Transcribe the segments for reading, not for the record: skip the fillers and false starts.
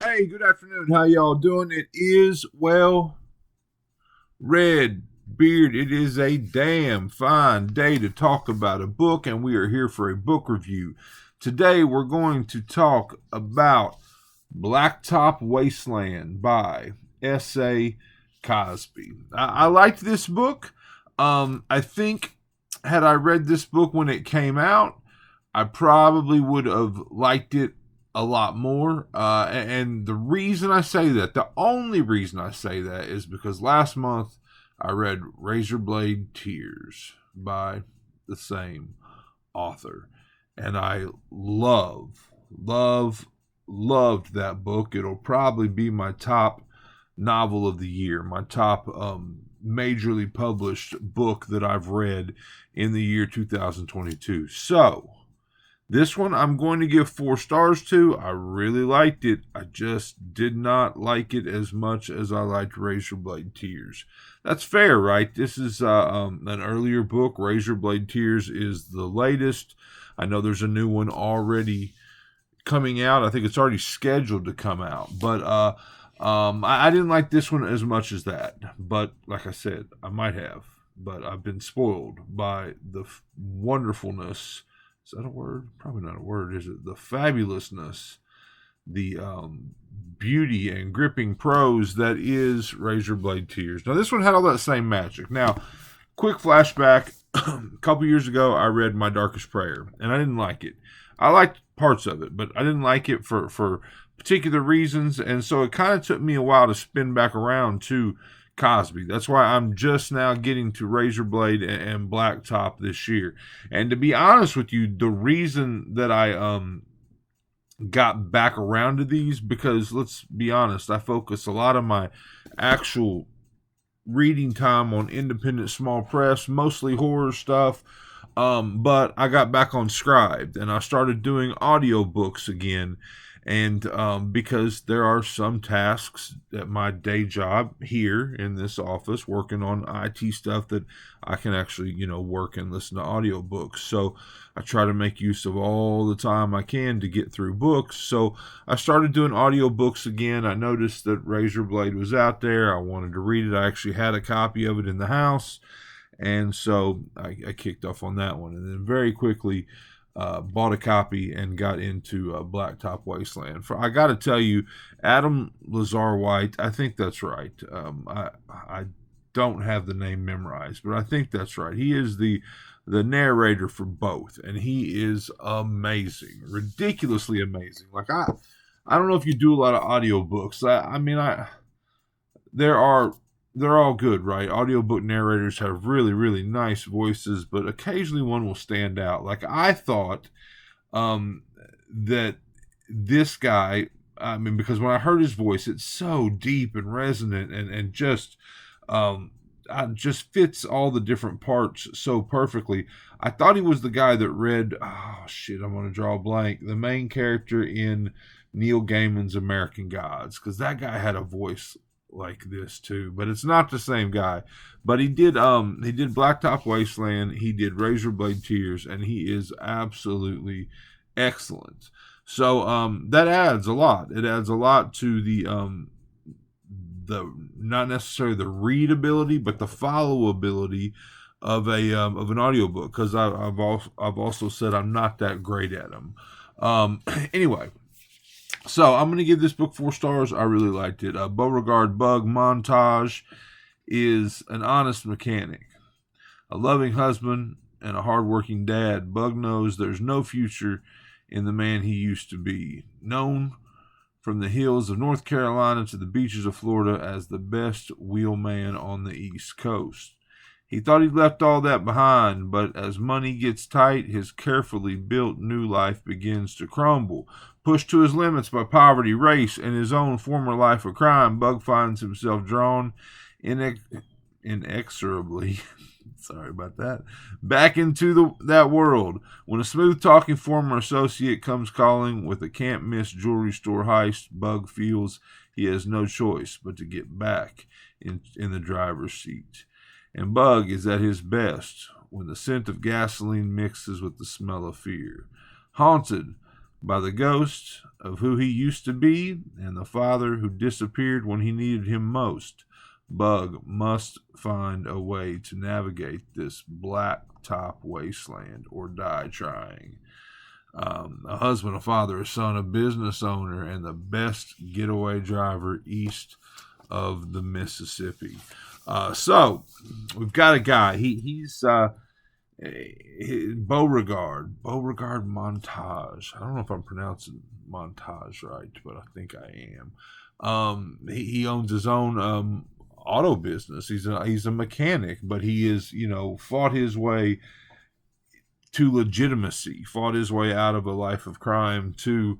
Hey, good afternoon. How y'all doing? It is, well, Red Beard. It is a damn fine day to talk about a book, and we are here for a book review. Today, we're going to talk about Blacktop Wasteland by S.A. Cosby. I liked this book. I think had I read this book when it came out, I probably would have liked it a lot more. And the reason I say that, the only reason I say that, is because last month I read Razorblade Tears by the same author. And I loved that book. It'll probably be my top novel of the year, my top majorly published book that I've read in the year 2022. So, this one I'm going to give 4 stars to. I really liked it. I just did not like it as much as I liked Razorblade Tears. That's fair, right? This is an earlier book. Razorblade Tears is the latest. I know there's a new one already coming out. I think it's already scheduled to come out. But I didn't like this one as much as that. But like I said, I might have. But I've been spoiled by the wonderfulness. Is that a word? Probably not a word, is it? The fabulousness, the beauty and gripping prose that is Razorblade Tears. Now, this one had all that same magic. Now, quick flashback. A couple years ago, I read My Darkest Prayer, and I didn't like it. I liked parts of it, but I didn't like it for particular reasons, and so it kind of took me a while to spin back around to Cosby. That's why I'm just now getting to Razorblade and Blacktop this year. And to be honest with you, the reason that I got back around to these, because let's be honest, I focus a lot of my actual reading time on independent small press, mostly horror stuff. But I got back on Scribd and I started doing audiobooks again. And because there are some tasks at my day job here in this office working on IT stuff that I can actually, work and listen to audiobooks. So I try to make use of all the time I can to get through books. So I started doing audiobooks again. I noticed that Razorblade was out there. I wanted to read it. I actually had a copy of it in the house. And so I kicked off on that one. And then very quickly, bought a copy and got into Blacktop Wasteland. I got to tell you, Adam Lazar White, I think that's right. I don't have the name memorized, but I think that's right. He is the narrator for both, and he is amazing, ridiculously amazing. Like I don't know if you do a lot of audiobooks. They're all good, right? Audiobook narrators have really, really nice voices, but occasionally one will stand out. Like I thought that this guy, because when I heard his voice, it's so deep and resonant and just fits all the different parts so perfectly. I thought he was the guy that read, I'm going to draw a blank, the main character in Neil Gaiman's American Gods, because that guy had a voice like this too, but it's not the same guy. But he did Blacktop Wasteland, he did Razorblade Tears, and he is absolutely excellent. So that adds a lot. It adds a lot to the not necessarily the readability, but the followability of an audiobook, because I've also said I'm not that great at them. Anyway, so I'm going to give this book 4 stars. I really liked it. Beauregard Bug Montage is an honest mechanic, a loving husband, and a hardworking dad. Bug knows there's no future in the man he used to be. Known from the hills of North Carolina to the beaches of Florida as the best wheelman on the East Coast. He thought he'd left all that behind, but as money gets tight, his carefully built new life begins to crumble. Pushed to his limits by poverty, race, and his own former life of crime, Bug finds himself drawn inexorably back into that world. When a smooth-talking former associate comes calling with a can't-miss jewelry store heist, Bug feels he has no choice but to get back in the driver's seat. And Bug is at his best when the scent of gasoline mixes with the smell of fear. Haunted by the ghost of who he used to be and the father who disappeared when he needed him most. Bug must find a way to navigate this blacktop wasteland or die trying. A husband, a father, a son, a business owner, and the best getaway driver east of the Mississippi. So we've got a guy. He's Beauregard Montage. I don't know if I'm pronouncing Montage right, but I think I am. He owns his own auto business. He's a mechanic, but he is, fought his way to legitimacy, fought his way out of a life of crime to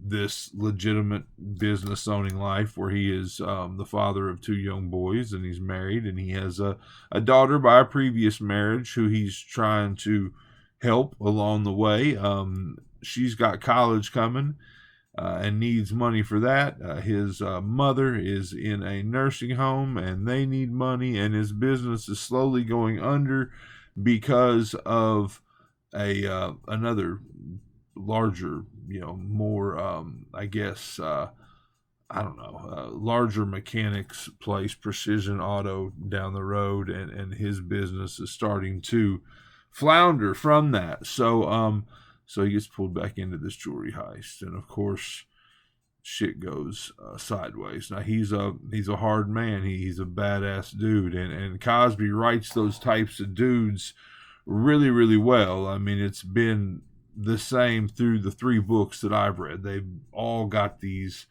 this legitimate business owning life where he is the father of two young boys, and he's married, and he has a daughter by a previous marriage who he's trying to help along the way. She's got college coming and needs money for that. His mother is in a nursing home and they need money, and his business is slowly going under because of another larger, more larger mechanics place, Precision Auto, down the road, and his business is starting to flounder from that. So he gets pulled back into this jewelry heist, and of course shit goes sideways. Now he's a hard man. He's a badass dude, and Cosby writes those types of dudes really, really well. I mean, it's been the same through the 3 books that I've read. They've all got these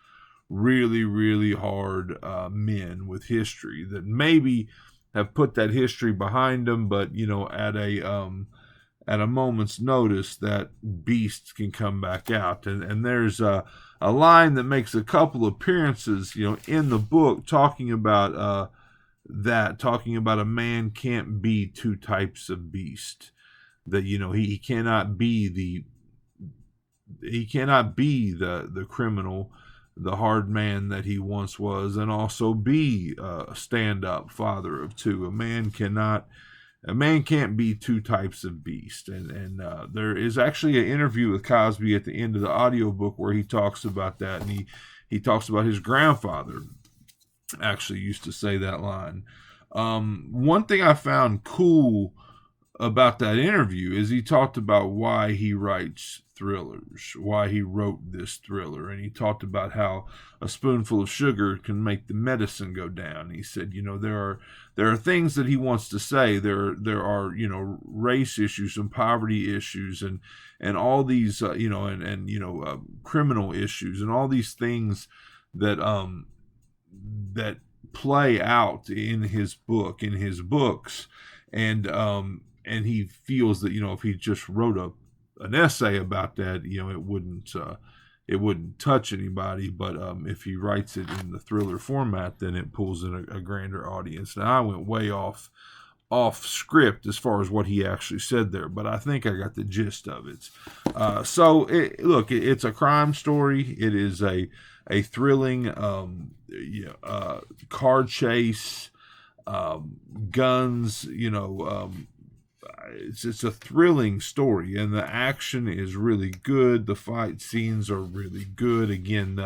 really, really hard men with history that maybe have put that history behind them, but at a moment's notice, that beast can come back out. And there's a line that makes a couple appearances, in the book, talking about a man can't be 2 types of beast. That he cannot be the criminal, the hard man that he once was, and also be a stand-up father of 2. A man can't be 2 types of beast. And there is actually an interview with Cosby at the end of the audiobook where he talks about that, and he talks about his grandfather actually used to say that line. One thing I found cool about that interview is he talked about why he writes thrillers, why he wrote this thriller, and he talked about how a spoonful of sugar can make the medicine go down. He said, there are things that he wants to say. There are race issues and poverty issues and all these criminal issues and all these things that that play out in his books, and he feels that if he just wrote an essay about that, it wouldn't touch anybody. But if he writes it in the thriller format, then it pulls in a grander audience. Now I went way off script as far as what he actually said there, but I think I got the gist of it. It's a crime story. It is a thrilling car chase, guns, it's a thrilling story, and the action is really good. The fight scenes are really good. Again,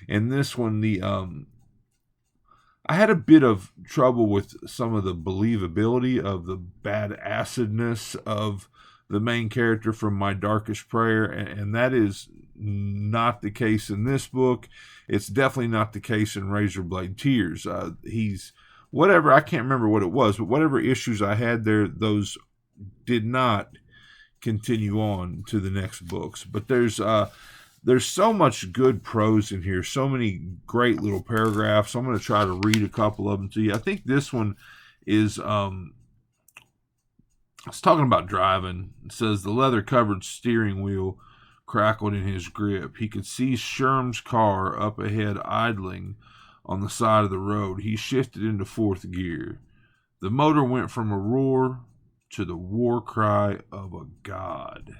in this one, I had a bit of trouble with some of the believability of the bad acidness of the main character from My Darkest Prayer, and that is not the case in this book. It's definitely not the case in Razorblade Tears. He's whatever, I can't remember what it was, but whatever issues I had there, those did not continue on to the next books. But there's so much good prose in here, so many great little paragraphs. I'm going to try to read a couple of them to you. I think this one is it's talking about driving. It says the leather-covered steering wheel crackled in his grip. He could see Sherm's car up ahead idling on the side of the road. He shifted into 4th gear. The motor went from a roar to the war cry of a god.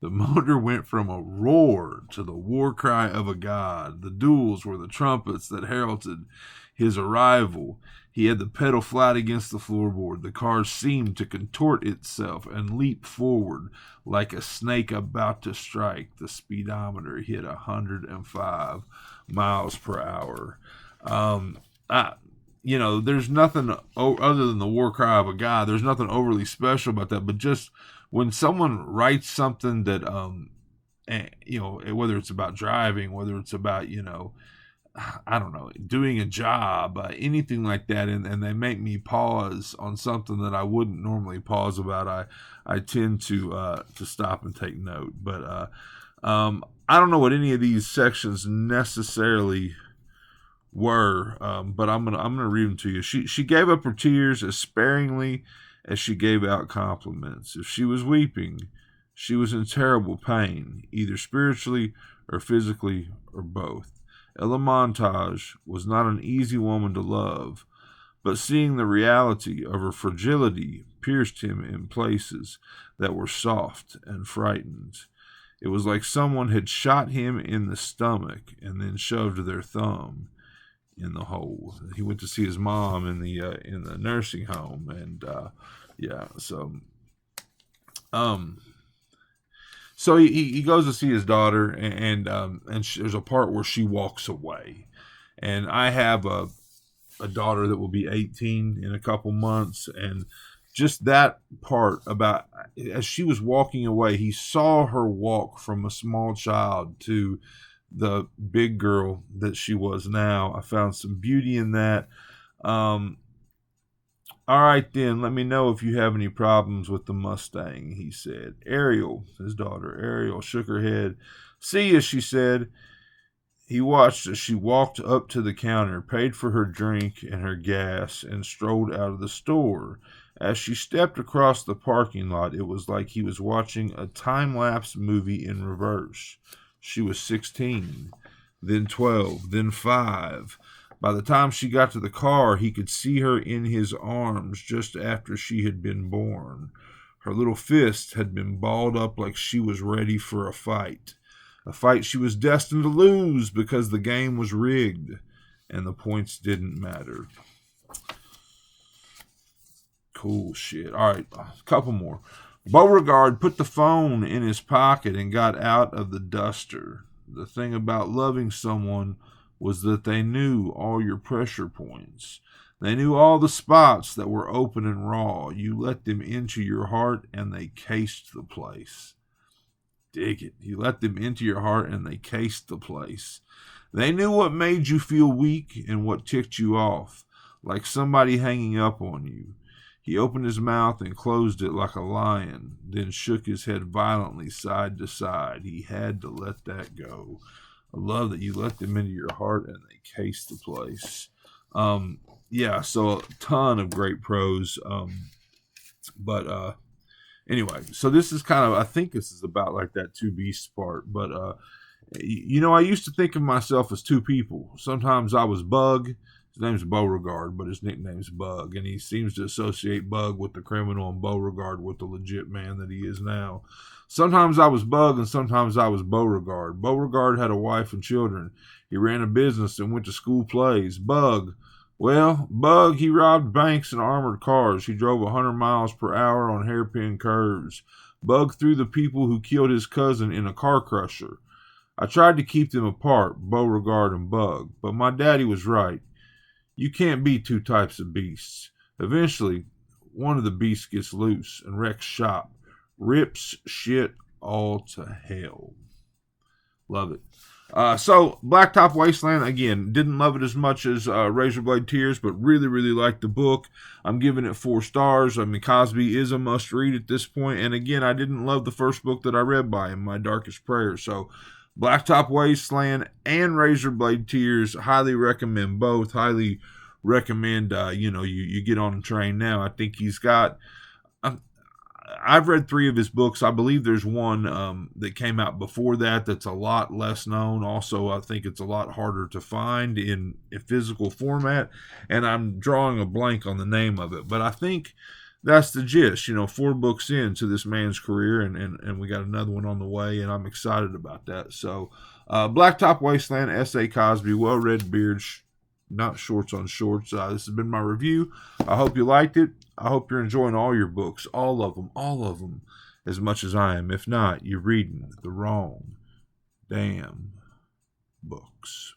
The motor went from a roar to the war cry of a god. The duels were the trumpets that heralded his arrival. He had the pedal flat against the floorboard. The car seemed to contort itself and leap forward like a snake about to strike. The speedometer hit 105 miles per hour. There's nothing other than the war cry of a guy. There's nothing overly special about that. But just when someone writes something that, whether it's about driving, whether it's about, I don't know, doing a job, anything like that, and they make me pause on something that I wouldn't normally pause about, I tend to stop and take note. But I don't know what any of these sections necessarily were, but I'm gonna read them to you. She gave up her tears as sparingly as she gave out compliments. If she was weeping, she was in terrible pain, either spiritually or physically or both. Ella Montage was not an easy woman to love, but seeing the reality of her fragility pierced him in places that were soft and frightened. It was like someone had shot him in the stomach and then shoved their thumb in the hole. He went to see his mom in the nursing home, and So he goes to see his daughter, and there's a part where she walks away, and I have a daughter that will be 18 in a couple months, and just that part about as she was walking away, he saw her walk from a small child to the big girl that she was now. I found some beauty in that. All right, then, let me know if you have any problems with the Mustang, he said. Ariel, his daughter, Ariel, shook her head. See ya, she said. He watched as she walked up to the counter, paid for her drink and her gas, and strolled out of the store. As she stepped across the parking lot, it was like he was watching a time-lapse movie in reverse. She was 16, then 12, then 5. By the time she got to the car, he could see her in his arms just after she had been born. Her little fist had been balled up like she was ready for a fight she was destined to lose because the game was rigged and the points didn't matter. Cool shit. All right, a couple more. Beauregard put the phone in his pocket and got out of the duster. The thing about loving someone was that they knew all your pressure points. They knew all the spots that were open and raw. You let them into your heart and they cased the place. Dig it. You let them into your heart and they cased the place. They knew what made you feel weak and what ticked you off, like somebody hanging up on you. He opened his mouth and closed it like a lion, then shook his head violently side to side. He had to let that go. I love that you let them into your heart and they cased the place. So a ton of great prose. Anyway, so this is kind of, I think this is about like that two beasts part. But, I used to think of myself as two people. Sometimes I was Bug. His name's Beauregard, but his nickname's Bug. And he seems to associate Bug with the criminal and Beauregard with the legit man that he is now. Sometimes I was Bug and sometimes I was Beauregard. Beauregard had a wife and children. He ran a business and went to school plays. Bug, he robbed banks and armored cars. He drove 100 miles per hour on hairpin curves. Bug threw the people who killed his cousin in a car crusher. I tried to keep them apart, Beauregard and Bug, but my daddy was right. You can't be two types of beasts. Eventually, one of the beasts gets loose and wrecks shop. Rips shit all to hell. Love it. So Blacktop Wasteland, again, didn't love it as much as Razorblade Tears, but really, really liked the book. I'm giving it 4 stars. I mean, Cosby is a must-read at this point. And again, I didn't love the first book that I read by him, My Darkest Prayer. So Blacktop Wasteland and Razorblade Tears, highly recommend both. Highly recommend, you get on the train now. I think he's got... I've read 3 of his books. I believe there's one that came out before that that's a lot less known. Also, I think it's a lot harder to find in a physical format, and I'm drawing a blank on the name of it. But I think that's the gist, 4 books into this man's career, and we got another one on the way, and I'm excited about that. So, Blacktop Wasteland, S.A. Cosby, well-read beards, not shorts on shorts. This has been my review. I hope you liked it. I hope you're enjoying all your books, all of them, as much as I am. If not, you're reading the wrong damn books.